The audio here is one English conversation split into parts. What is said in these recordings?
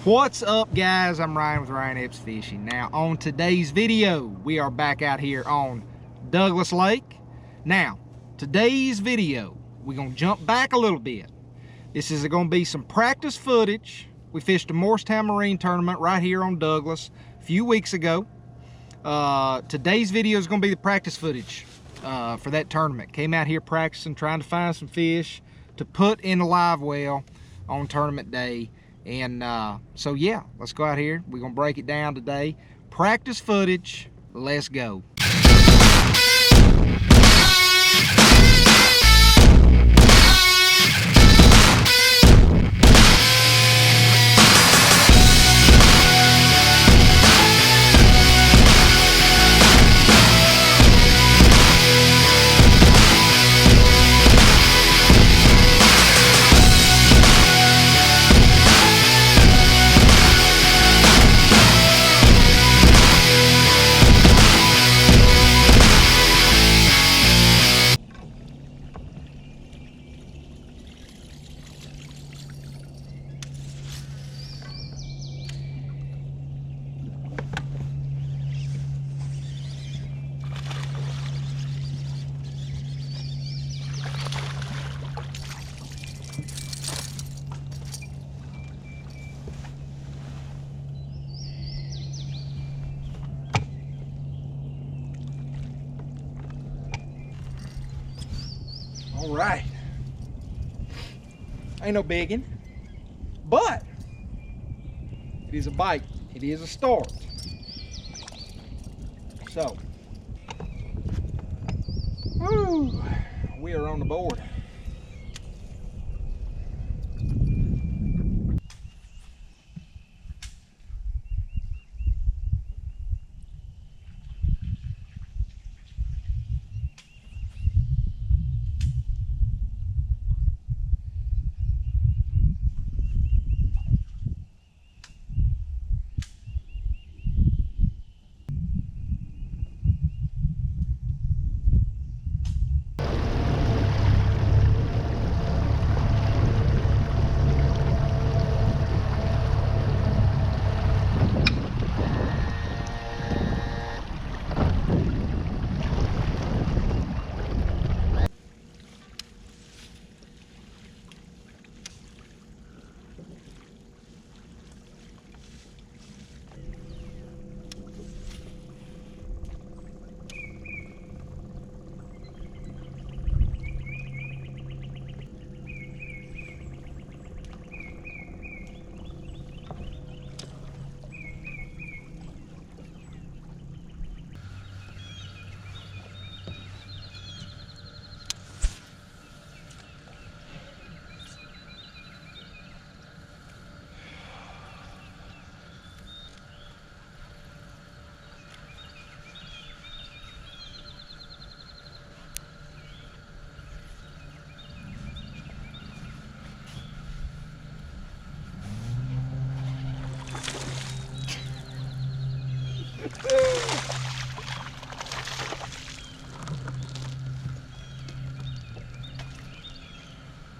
What's up, guys? I'm Ryan with Ryan Epps Fishing. Now, on today's video, we are back out here on Douglas Lake. Now, today's video, we're gonna jump back a little bit. This is gonna be some practice footage. We fished a Morristown Marine tournament right here on Douglas a few weeks ago. Today's video is gonna be the practice footage for that tournament. Came out here practicing, trying to find some fish to put in the live well on tournament day. And so yeah, let's go out here. We're gonna break it down today. Practice footage, let's go. All right, ain't no biggin', but it is a bite. It is a start. So, woo, we are on the board.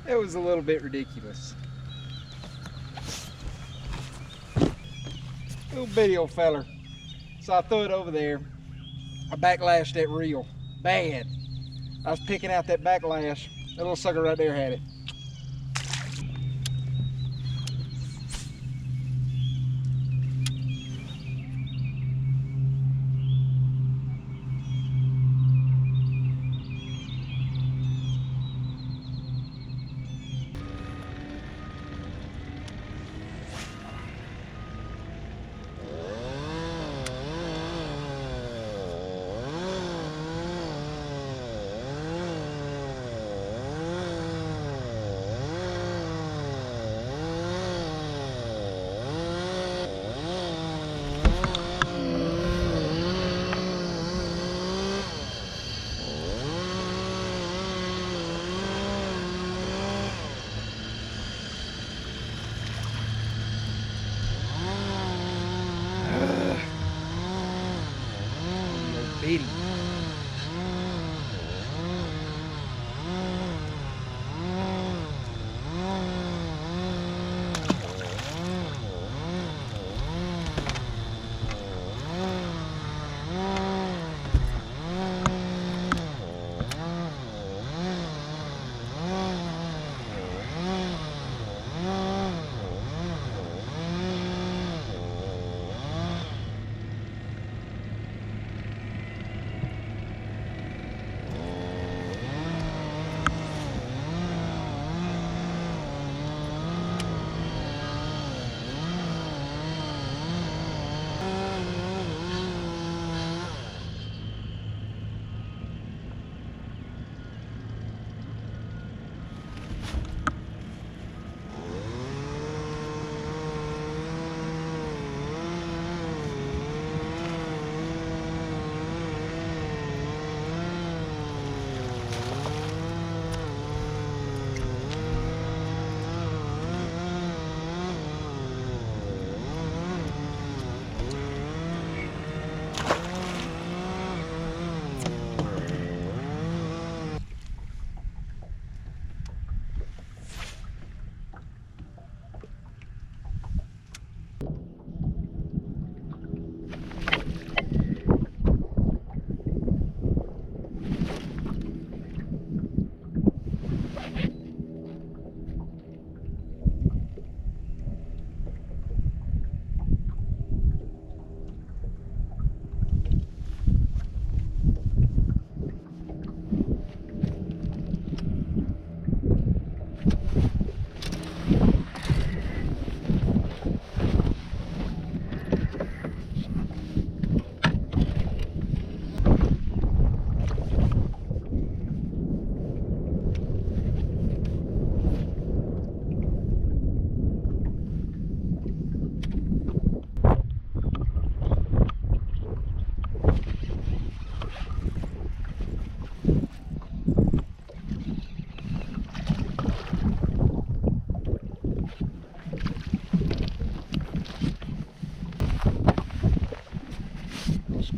It was a little bit ridiculous. Little bitty old feller. So I threw it over there. I backlashed that reel bad. I was picking out that backlash. That little sucker right there had it.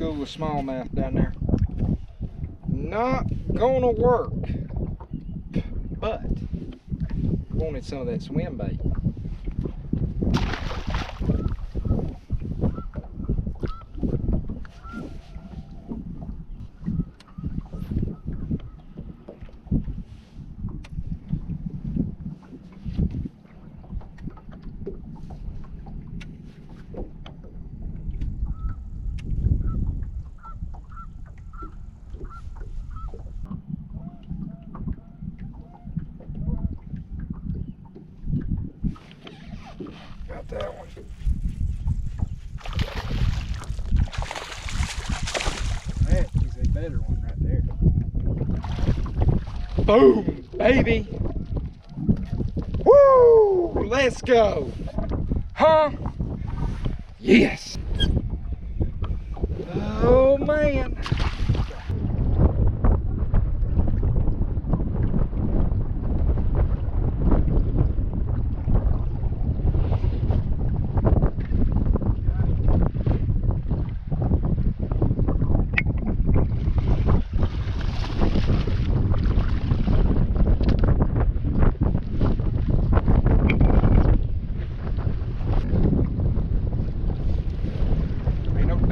school of smallmouth down there. Not gonna work, but wanted some of that swim bait. Got that one. That is a better one right there. Boom, baby. Woo! Let's go. Huh? Yes. Oh man.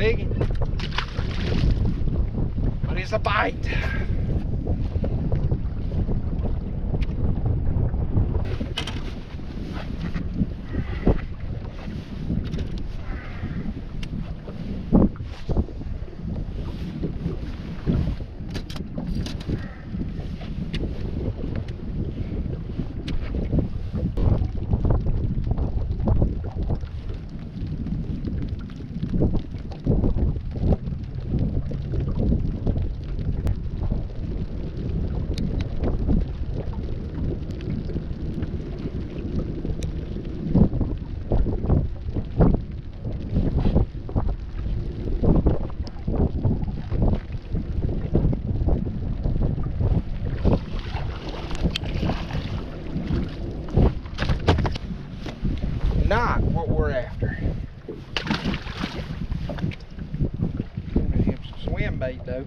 Biggie, but it's a bite. Not what we're after. Gonna have some swim bait though.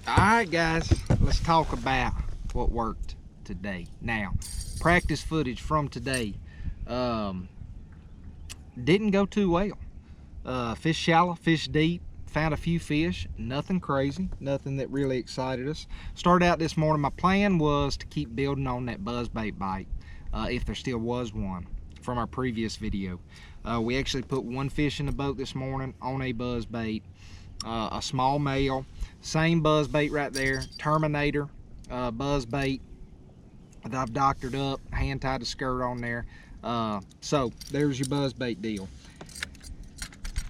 Alright guys, let's talk about what worked today. Now, practice footage from today didn't go too well. Fish shallow, fish deep, found a few fish, nothing crazy, nothing that really excited us. Started out this morning, my plan was to keep building on that buzzbait bite, if there still was one from our previous video. We actually put one fish in the boat this morning on a buzzbait, a small male, same buzzbait right there, Terminator buzzbait that I've doctored up, hand tied a skirt on there. So there's your buzzbait deal.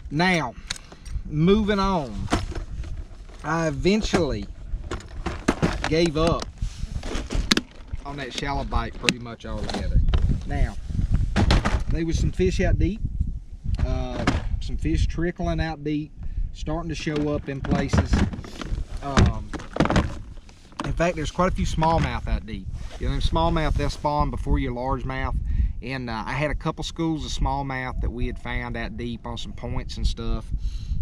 Now, moving on, I eventually gave up on that shallow bite pretty much altogether. Now, there was some fish out deep, some fish trickling out deep, starting to show up in places. In fact, there's quite a few smallmouth out deep. You know, smallmouth, they'll spawn before your largemouth. And I had a couple schools of smallmouth that we had found out deep on some points and stuff.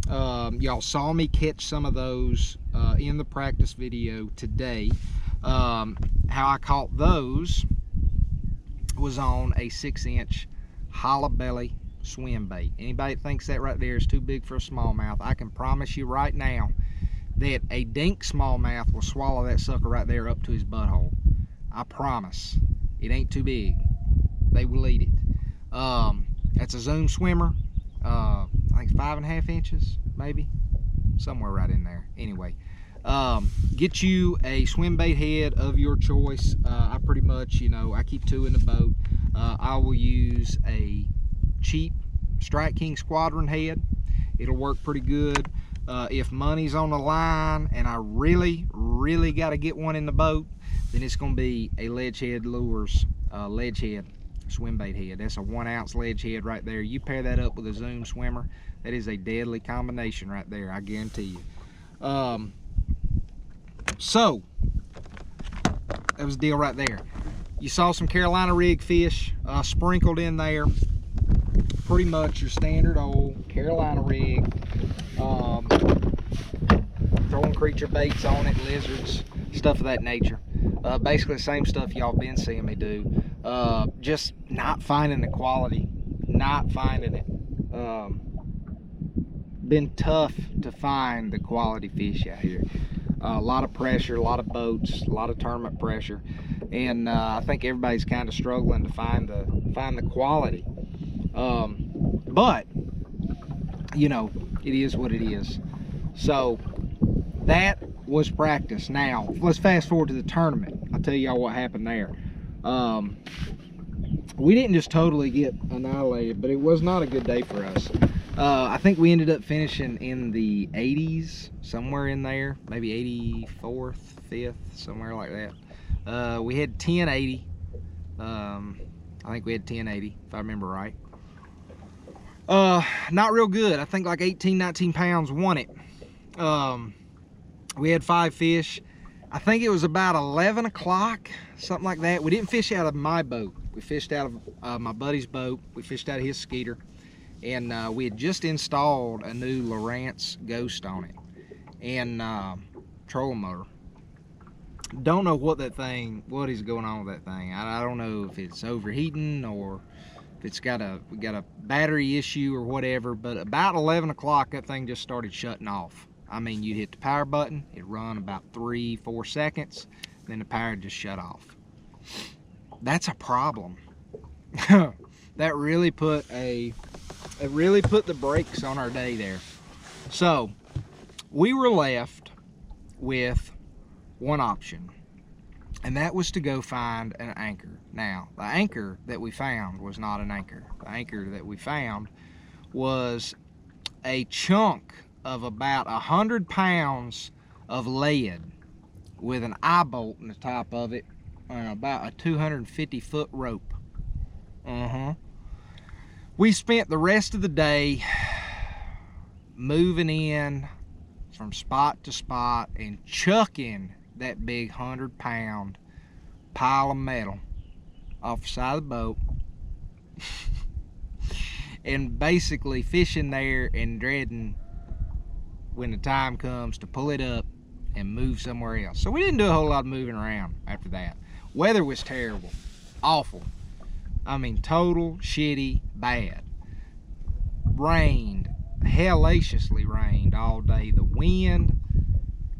Y'all saw me catch some of those in the practice video today. How I caught those was on a 6-inch hollow belly swim bait. Anybody that thinks that right there is too big for a smallmouth, I can promise you right now that a dink smallmouth will swallow that sucker right there up to his butthole. I promise. It ain't too big. they will eat it. That's a Zoom swimmer. I think 5.5 inches, maybe, somewhere right in there. Anyway, get you a swim bait head of your choice. I pretty much, you know, I keep 2 in the boat. I will use a cheap Strike King Squadron head. It'll work pretty good. If money's on the line and I really got to get one in the boat, then it's going to be a Ledge Head Lures ledge head swim bait head. That's a 1 ounce ledge head right there. You pair that up with a Zoom swimmer, that is a deadly combination right there, I guarantee you. So that was the deal right there. You saw some Carolina rig fish sprinkled in there. Pretty much your standard old Carolina rig. Throwing creature baits on it, lizards, stuff of that nature. Basically the same stuff y'all been seeing me do. Just not finding the quality, not finding it. Been tough to find the quality fish out here. A lot of pressure, a lot of boats, a lot of tournament pressure, and I think everybody's kind of struggling to find the quality. But you know, it is what it is. So that was practice. Now let's fast forward to the tournament. I'll tell y'all what happened there. We didn't just totally get annihilated, but it was not a good day for us. I think we ended up finishing in the 80s, somewhere in there, maybe 84th, 5th, somewhere like that. We had 1080. I think we had 1080, if I remember right. Not real good. I think like 18, 19 pounds won it. We had 5 fish. I think it was about 11 o'clock, something like that. We didn't fish out of my boat. We fished out of my buddy's boat. We fished out of his Skeeter. And we had just installed a new Lowrance Ghost on it. And trolling motor. Don't know what is going on with that thing. I don't know if it's overheating or if it's got a battery issue or whatever, but about 11 o'clock that thing just started shutting off. I mean, you hit the power button, it run about 3-4 seconds, then the power just shut off. That's a problem. That really put the brakes on our day there. So we were left with one option, and that was to go find an anchor. Now, the anchor that we found was not an anchor. The anchor that we found was a chunk of about 100 pounds of lead with an eye bolt in the top of it and about a 250-foot rope. We spent the rest of the day moving in from spot to spot and chucking that big 100-pound pile of metal off the side of the boat and basically fishing there and dreading when the time comes to pull it up and move somewhere else. So we didn't do a whole lot of moving around after that. Weather was terrible, awful. I mean, total shitty bad. Rained, hellaciously rained all day. The wind,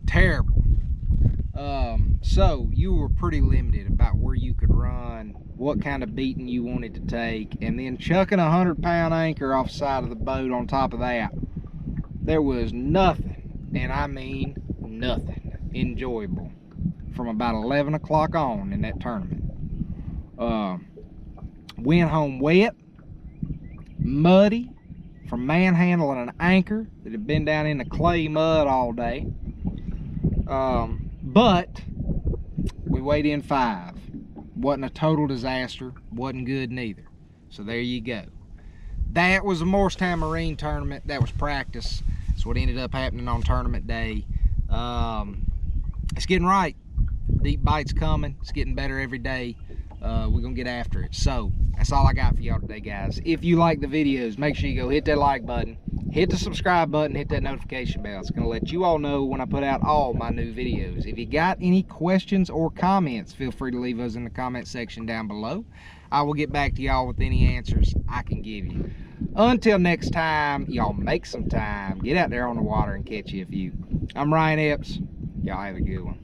terrible. So you were pretty limited about where you could run, what kind of beating you wanted to take, and then chucking a 100-pound anchor off the side of the boat on top of that. There was nothing, and I mean nothing, enjoyable from about 11 o'clock on in that tournament. Went home wet, muddy, from manhandling an anchor that had been down in the clay mud all day. But we weighed in 5. Wasn't a total disaster, wasn't good neither. So there you go. That was the Morristown Marine tournament. That was practice. That's what ended up happening on tournament day. It's getting right. Deep bite's coming. It's getting better every day. We're gonna get after it. So that's all I got for y'all today, guys. If you like the videos, make sure you go hit that like button, hit the subscribe button, hit that notification bell. It's gonna let you all know when I put out all my new videos. If you got any questions or comments, feel free to leave those in the comment section down below. I will get back to y'all with any answers I can give you. Until next time, y'all make some time, get out there on the water and catch you a few. I'm Ryan Epps. Y'all have a good one.